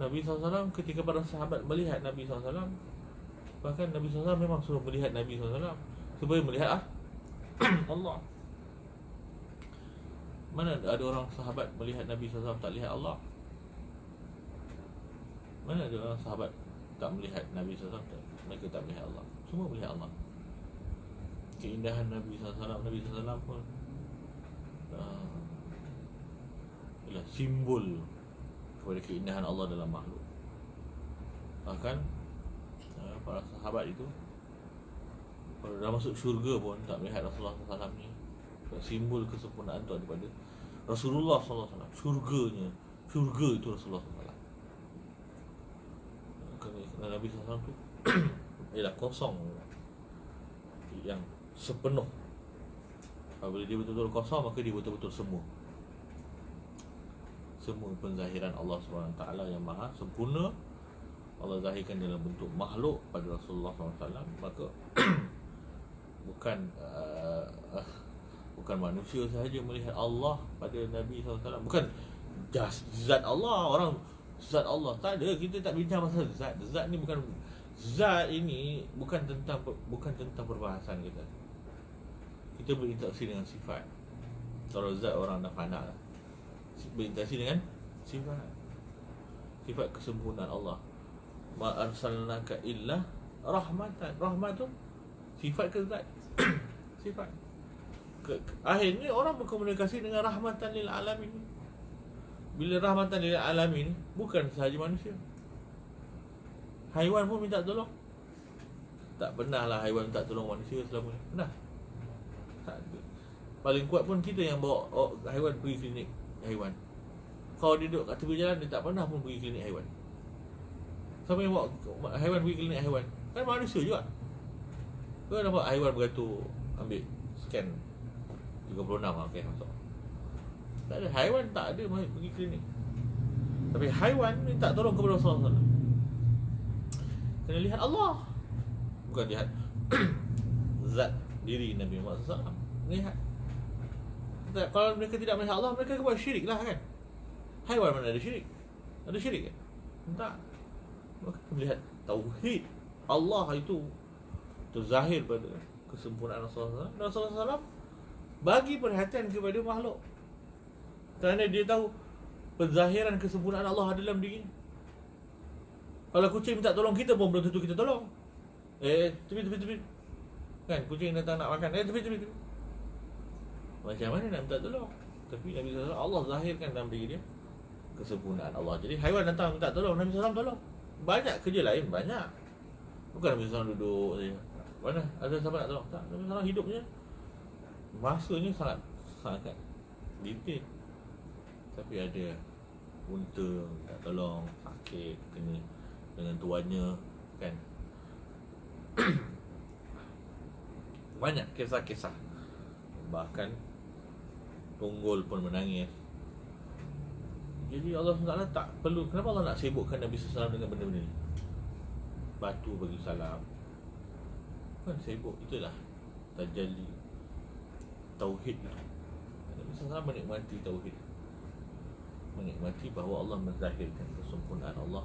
Nabi SAW ketika para sahabat melihat Nabi SAW, bahkan Nabi SAW memang suruh melihat Nabi SAW supaya melihat Allah. Mana ada orang sahabat melihat Nabi SAW tak lihat Allah? Mana ada orang sahabat tak melihat Nabi SAW, mereka tak melihat Allah? Semua melihat Allah. Keindahan Nabi SAW, Nabi SAW pun ialah simbol kepada keindahan Allah dalam makhluk. Bahkan para sahabat itu kalau dah masuk syurga pun tak melihat Rasulullah SAW ni. Simbol kesempurnaan tu ada pada Rasulullah SAW. Syurga itu Rasulullah SAW. Kerana Nabi SAW tu ialah kosong yang sepenuh. Apabila dia betul-betul kosong, maka dia betul-betul semua penzahiran Allah SWT yang maha sempurna Allah zahirkan dalam bentuk makhluk pada Rasulullah SAW. Maka bukan manusia sahaja melihat Allah pada Nabi SAW. Bukan zat Allah. Orang zat Allah tak ada. Kita tak bincang pasal zat. Zat ni bukan, zat ini bukan tentang perbahasan kita. Kita berinteraksi dengan sifat. Kalau zat orang dah fana lah, berinteraksi dengan sifat kesempurnaan Allah. Ma arsalnaka illa rahmatan. Rahmat tu sifat ke zat? Sifat. Akhirnya orang berkomunikasi dengan rahmatan lil alamin. Bila rahmatan lil alamin, bukan sahaja manusia, haiwan pun minta tolong. Tak pernahlah haiwan minta tolong manusia selama ni. Pernah? Tak ada. Paling kuat pun kita yang bawa haiwan pergi klinik haiwan. Kalau dia duduk kat tepi jalan, dia tak pernah pun pergi klinik haiwan. Siapa yang bawa haiwan pergi klinik haiwan? Kan manusia juga. Kau nampak haiwan beratur, ambil scan 36, okey, masuk. Tak ada, haiwan tak ada pergi klinik. Tapi haiwan minta tolong kepada Rasulullah SAW. Kena lihat Allah, bukan lihat zat diri Nabi Muhammad SAW. Lihat. Kalau mereka tidak melihat Allah, mereka buat syirik lah kan. Haiwan mana ada syirik? Ada syirik kan? Tak. Maka melihat tauhid Allah itu terzahir pada kesempurnaan Rasulullah SAW. Dan Rasulullah SAW bagi perhatian kepada makhluk, kerana dia tahu penzahiran kesempurnaan Allah ada dalam diri. Kalau kucing minta tolong kita pun belum tentu kita tolong. Tepi kan, kucing datang nak makan, tepi. Macam mana nak minta tolong? Tapi Nabi SAW, Allah zahirkan dalam diri dia kesempurnaan Allah. Jadi haiwan datang minta tolong, Nabi SAW tolong. Banyak kerja lain, banyak. Bukan Nabi SAW duduk saja. Mana ada sahabat nak tolong? Tak, Nabi SAW hidupnya masanya sangat detail. Tapi ada unta nak tolong, sakit, kena dengan tuannya kan. Banyak kisah-kisah. Bahkan tunggul pun menangis. Jadi Allah SWT tak perlu. Kenapa Allah nak sibukkan Nabi SAW dengan benda-benda ni? Batu bagi salam, kan sibuk. Itulah tajalli tauhid itu. Nabi SAW menikmati tauhid, menikmati bahawa Allah menzahirkan kesempurnaan Allah,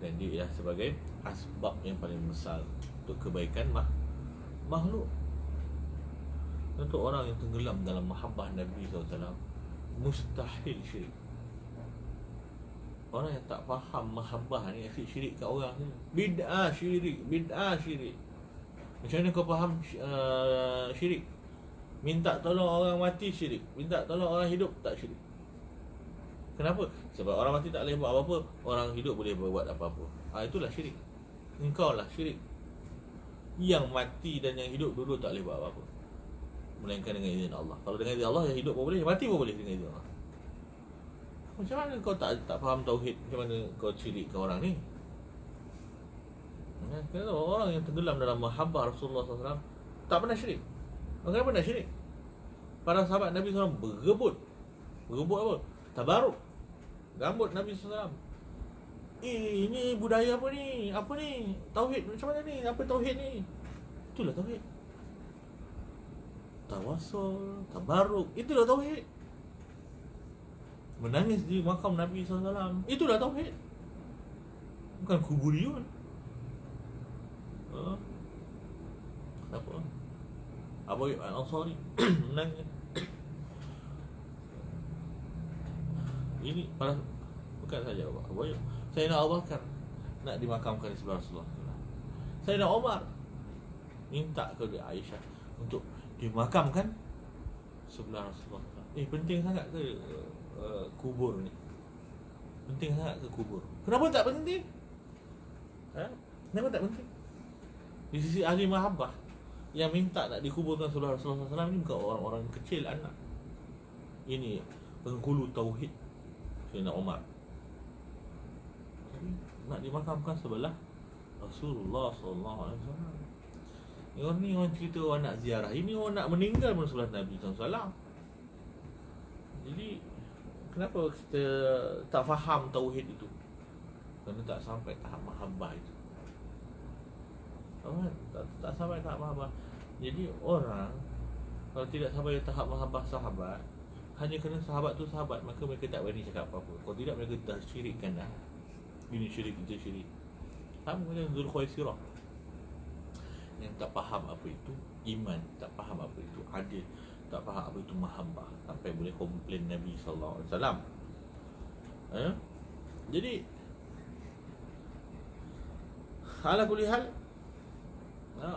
dan dia ialah sebagai asbab yang paling besar untuk kebaikan makhluk. Untuk orang yang tenggelam dalam mahabbah Nabi SAW, mustahil syirik. Orang yang tak faham mahabbah ni, asyik syirik kat orang ni. Bid'ah syirik. Macam mana kau faham syirik? Minta tolong orang mati syirik, minta tolong orang hidup tak syirik. Kenapa? Sebab orang mati tak boleh buat apa-apa, orang hidup boleh buat apa-apa. Itulah syirik. Engkau lah syirik. Yang mati dan yang hidup dulu tak boleh buat apa-apa, melainkan dengan izin Allah. Kalau dengan izin Allah, yang hidup pun boleh, yang mati pun boleh dengan izin Allah. Macam mana kau tak faham tauhid? Macam mana kau syirik ke orang ni? Kenapa orang yang tenggelam dalam mahabbah Rasulullah SAW tak pernah syirik? Kenapa nak syirik? Para sahabat Nabi SAW berebut apa? Tabaruk rambut Nabi SAW. Ini budaya apa ni? Apa ni? Tauhid macam mana ni? Apa tauhid ni? Itulah tauhid. Tawassul, tabaruk, itulah tauhid. menangis di makam Nabi SAW. Itulah tauhid, bukan kuburiyun. Apa? Abu Ayyub Al-Ansari menangis. Ini para, bukan saja Abu Ayyub, Sayyidina Abu Bakar nak dimakamkan di sebelah Rasulullah. Sayyidina Umar minta kepada Aisyah untuk dimakamkan sebelah Rasulullah. Penting sangat ke kubur ni? Penting sangat ke kubur? Kenapa tak penting? Kenapa tak penting? Di sisi ahli mahabbah, yang minta nak dikuburkan sebelah Rasulullah SAW ni bukan orang-orang kecil, anak. Ini penghulu tauhid, Sayyidina Umar. Nak dimakamkan sebelah Rasulullah SAW. Ni orang cerita orang nak ziarah. Ini orang nak meninggal pun sebelah Nabi SAW. Jadi kenapa kita tak faham tauhid itu? Kerana tak sampai tahap mahabbah itu. Tak sampai tahap mahabbah. Jadi orang kalau tidak sampai tahap mahabbah sahabat, hanya kerana sahabat tu sahabat, maka mereka tak berani cakap apa-apa. Kalau tidak, mereka dah syirikkan dah. Ini syirik, itu syirik. Sama macam Zulkhuwaisirah, yang tak faham apa itu iman, tak faham apa itu adil, tak faham apa itu mahabbah, sampai boleh komplain Nabi SAW. Jadi ala kulli hal,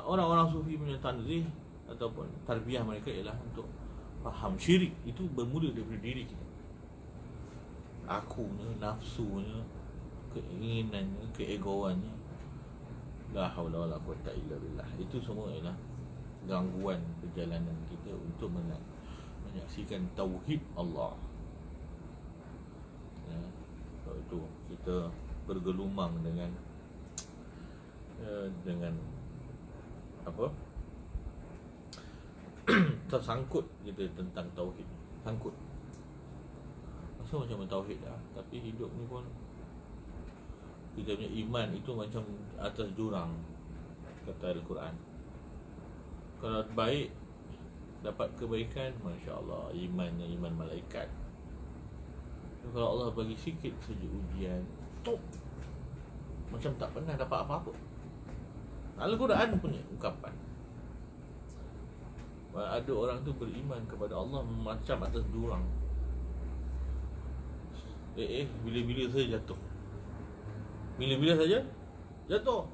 orang-orang sufi punya tanzih ataupun tarbiyah mereka ialah untuk faham syirik itu bermula daripada diri kita. Akunya, nafsunya, keinginannya, keegoannya, la haula wala quwwata illa billah. Itu semua ialah gangguan perjalanan kita untuk menyaksikan tauhid Allah. Sebab itu kita bergelumang dengan apa? Tersangkut kita tentang tauhid. Sangkut. Masa macam tauhid dah, tapi hidup ni pun kita punya iman itu macam atas jurang, kata Al-Quran. Kalau baik, dapat kebaikan, Masya Allah, imannya iman malaikat. Kalau Allah bagi sikit saja ujian, macam tak pernah dapat apa-apa. Al-Quran punya ungkapan, ada orang tu beriman kepada Allah macam atas jurang. Bila-bila saja jatuh, bila-bila saja jatuh.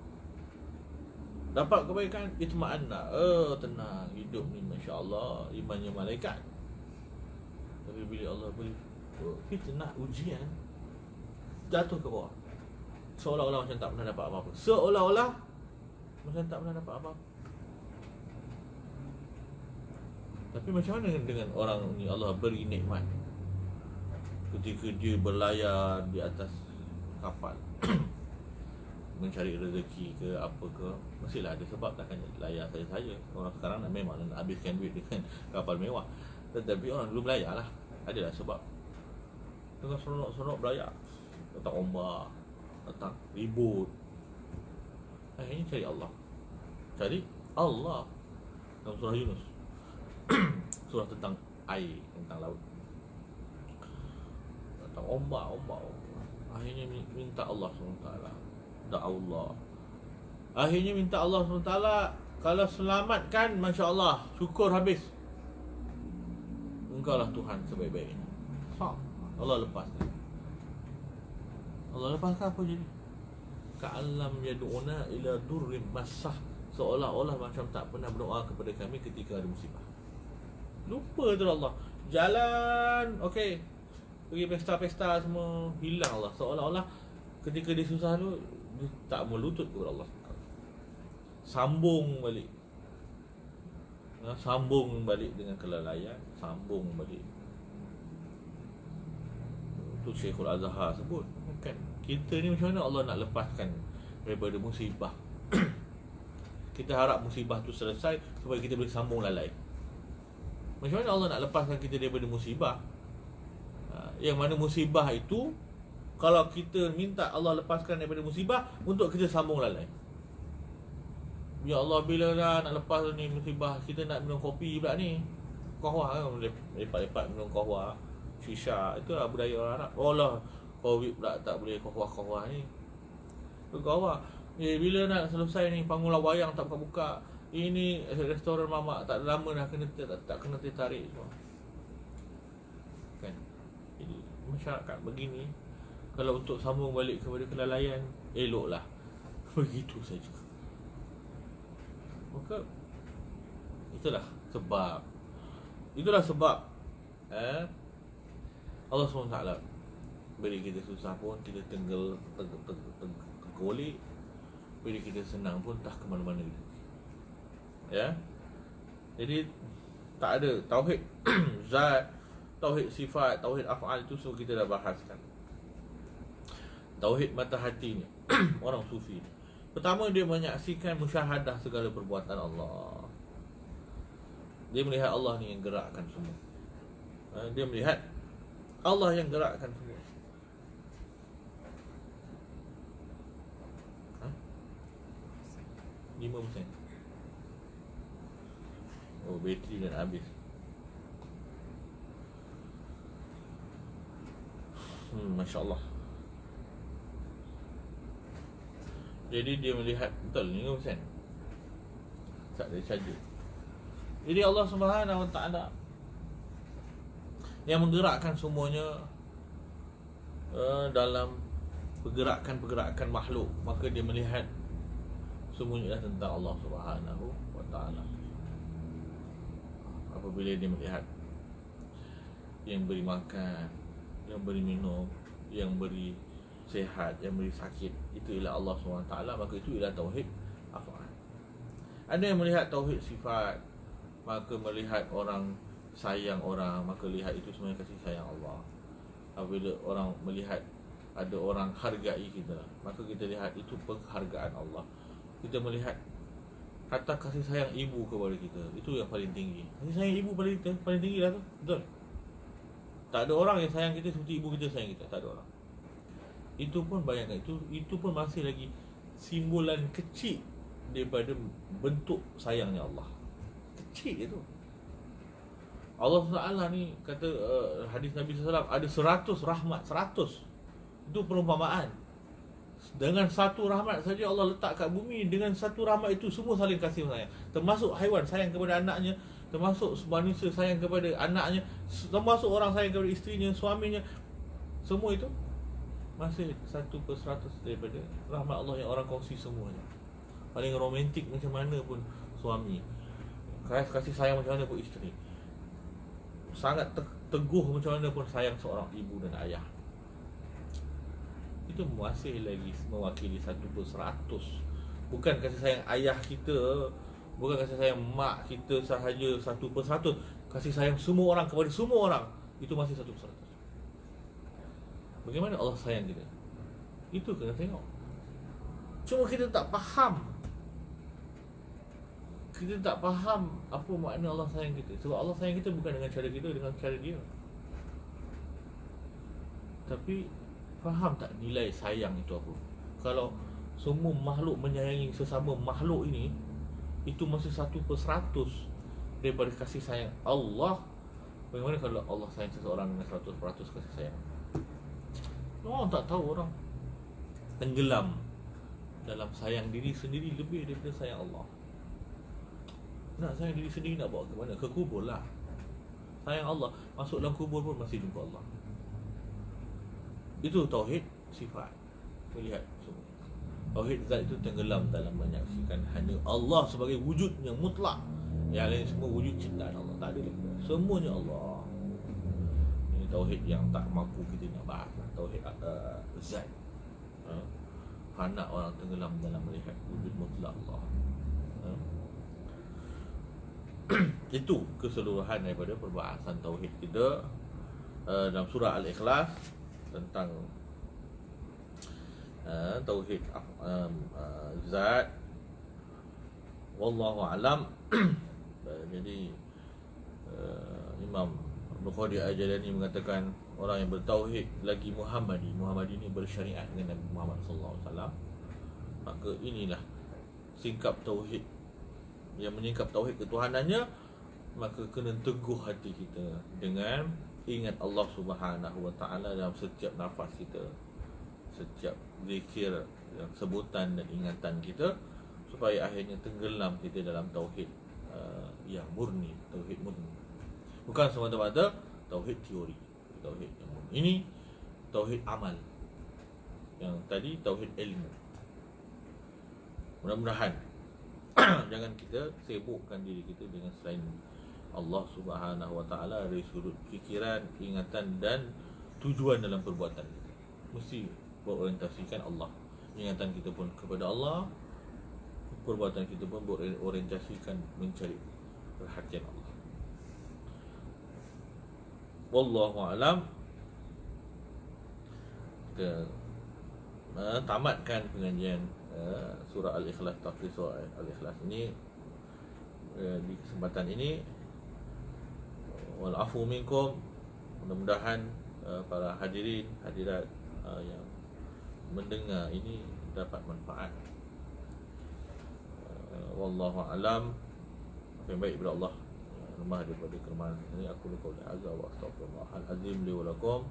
Dapat kebaikan, itma'anna, tenang, hidup ni Masya Allah, imannya malaikat. Tapi bila Allah beri kita nak ujian, jatuh ke bawah, seolah-olah macam tak pernah dapat apa-apa. Seolah-olah macam tak pernah dapat apa-apa. Tapi macam mana dengan orang ni Allah beri nikmat, ketika dia berlayar di atas kapal mencari rezeki ke apa ke, mestilah ada sebab, takkan layar saja-saja. Orang sekarang memang nak habiskan duit dengan kapal mewah, tetapi orang dulu berlayar lah, adalah sebab. Dengan seronok-seronok berlayar, datang ombak, datang ribut, akhirnya cari Allah. Cari Allah dalam surah Yunus, surah tentang air, tentang laut. Datang ombak, akhirnya minta Allah SWT, da'allah. Akhirnya minta Allah SWT, kalau selamatkan, Masya Allah, syukur habis, Engkau lah Tuhan sebaik-baiknya. Allah lepas. Allah lepaskan apa jadi? Ka'alam yadu'una ila durrim massah, seolah-olah macam tak pernah berdoa kepada kami ketika ada musibah. Lupa tu Allah. Jalan, okey, pergi pesta-pesta semua, hilang Allah. Seolah-olah ketika dia susah tu, dia tak melutut kepada Allah. Sambung balik, sambung balik dengan kelalaian, sambung balik. Tu Syekhul Azhar sebut kan, kita ni macam mana Allah nak lepaskan daripada musibah. Kita harap musibah tu selesai supaya kita boleh sambung lalai. Macam mana Allah nak lepaskan kita daripada musibah? Yang mana musibah itu, kalau kita minta Allah lepaskan daripada musibah untuk kita sambung lalai. Ya Allah, bila dah nak lepas ni musibah, kita nak minum kopi pula ni, kahwa kan, lepak-lepak minum kahwa, shisha. Itulah budaya orang Arab. Oh lah, Covid pula tak boleh kawah-kawah ni. Kawah. Bila nak selesai ni panggung wayang tak buka-buka. Ini restoran mamak tak lama dah kena tak kena tertarik semua. Kan? Jadi masyarakat begini, kalau untuk sambung balik kepada kelalaian, eloklah begitu saja. Maka itulah sebab Allah SWT beri kita susah pun kita tergolik, beri kita senang pun tak ke mana-mana gitu. Ya. Jadi tak ada tauhid zat, tauhid sifat, tauhid af'al itu semua kita dah bahaskan. Tauhid mata hati ni orang sufi. Pertama, dia menyaksikan musyahadah segala perbuatan Allah. Dia melihat Allah ni yang gerakkan semua. Dia melihat Allah yang gerakkan semua. 5%. Oh, bateri dah habis. Masya Allah. Jadi dia melihat betul 5%. Tak ada saja. Jadi Allah Subhanahu Wa Taala yang menggerakkan semuanya dalam pergerakan-pergerakan makhluk, maka dia melihat semuanya tentang Allah Subhanahu Wa Taala. Apabila dia melihat yang beri makan, yang beri minum, yang beri sehat, yang beri sakit, itu ialah Allah SWT, maka itu ialah tauhid af'al. Ada yang melihat tauhid sifat, maka melihat orang sayang orang, maka lihat itu semuanya kasih sayang Allah. Apabila orang melihat ada orang hargai kita, maka kita lihat itu penghargaan Allah. Kita melihat kata kasih sayang ibu kepada kita, itu yang paling tinggi. Kasih sayang ibu paling tinggi lah tu. Betul. Tak ada orang yang sayang kita seperti ibu kita sayang kita. Tak ada orang. Itu pun bayangkan, itu pun masih lagi simbolan kecil daripada bentuk sayangnya Allah. Kecil itu. Allah SWT ni kata hadis Nabi SAW ada 100 rahmat. 100. Itu perumpamaan. Dengan satu rahmat saja Allah letak kat bumi. Dengan satu rahmat itu semua saling kasih sayang. Termasuk haiwan sayang kepada anaknya, termasuk manusia sayang kepada anaknya, termasuk orang sayang kepada isterinya, suaminya. Semua itu masih 1/100 daripada rahmat Allah yang orang kongsi semuanya. Paling romantik macam mana pun suami, kasih sayang macam mana pun isteri, sangat teguh macam mana pun sayang seorang ibu dan ayah. Itu masih lagi mewakili 1/100. Bukan kasih sayang ayah kita, bukan kasih sayang mak kita sahaja 1/100. Kasih sayang semua orang kepada semua orang, itu masih 1/100. Bagaimana Allah sayang kita? Itu kena tengok. Cuma kita tak faham. Kita tak faham apa makna Allah sayang kita. Sebab Allah sayang kita bukan dengan cara kita, dengan cara dia. Tapi faham tak nilai sayang itu apa? Kalau semua makhluk menyayangi sesama makhluk ini, itu masih 1/100 daripada kasih sayang Allah. Bagaimana kalau Allah sayang seseorang dengan 100% kasih sayang? Orang tak tahu, orang tenggelam dalam sayang diri sendiri lebih daripada sayang Allah. Nak sayang diri sendiri nak bawa ke mana? Ke kubur lah. Sayang Allah, masuk dalam kubur pun masih jumpa Allah. Itu tauhid sifat. Melihat semua. Tauhid zat itu tenggelam dalam menyaksikan hanya Allah sebagai wujud yang mutlak. Yang lain semua wujud ciptaan Allah. Tak ada lagi. Semuanya Allah. Ini tauhid yang tak mampu kita nak bahas. Tauhid zat. Fana orang tenggelam dalam melihat wujud mutlak Allah. Itu keseluruhan daripada perbahasan tauhid kita dalam surah Al-Ikhlas tentang tauhid zat. Wallahu alam. Jadi Imam Al-Qadir Al-Jalani mengatakan orang yang bertauhid lagi Muhammadi ni bersyariat dengan Nabi Muhammad sallallahu alaihi wasallam, maka inilah singkap tauhid. Yang menyingkap tauhid ketuhanannya, maka kena teguh hati kita dengan ingat Allah Subhanahu wa taala dalam setiap nafas kita, setiap zikir, sebutan dan ingatan kita, supaya akhirnya tenggelam kita dalam tauhid yang murni, tauhid murni. Bukan semata-mata tauhid teori, tauhid yang murni. Ini tauhid amal. Yang tadi tauhid ilmu. Mudah-mudahan jangan kita sibukkan diri kita dengan selain Allah Subhanahu wa taala dari sudut fikiran, ingatan dan tujuan dalam perbuatan kita. Mesti berorientasikan Allah. Ingatan kita pun kepada Allah, perbuatan kita pun berorientasikan mencari perhatian Allah. Wallahu alam. Kita tamatkan pengajian surah Al-Ikhlas, tafsir surah Al-Ikhlas ini di kesempatan ini. Wal afu minkum. Mudah-mudahan para hadirin hadirat yang mendengar ini dapat manfaat. Wallahu alam. Apa yang baik daripada Allah, lemah daripada kelemahan ini. Aku qauli hadza wa astaghfirullahal azim li wa lakum.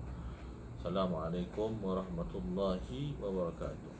Assalamualaikum warahmatullahi wabarakatuh.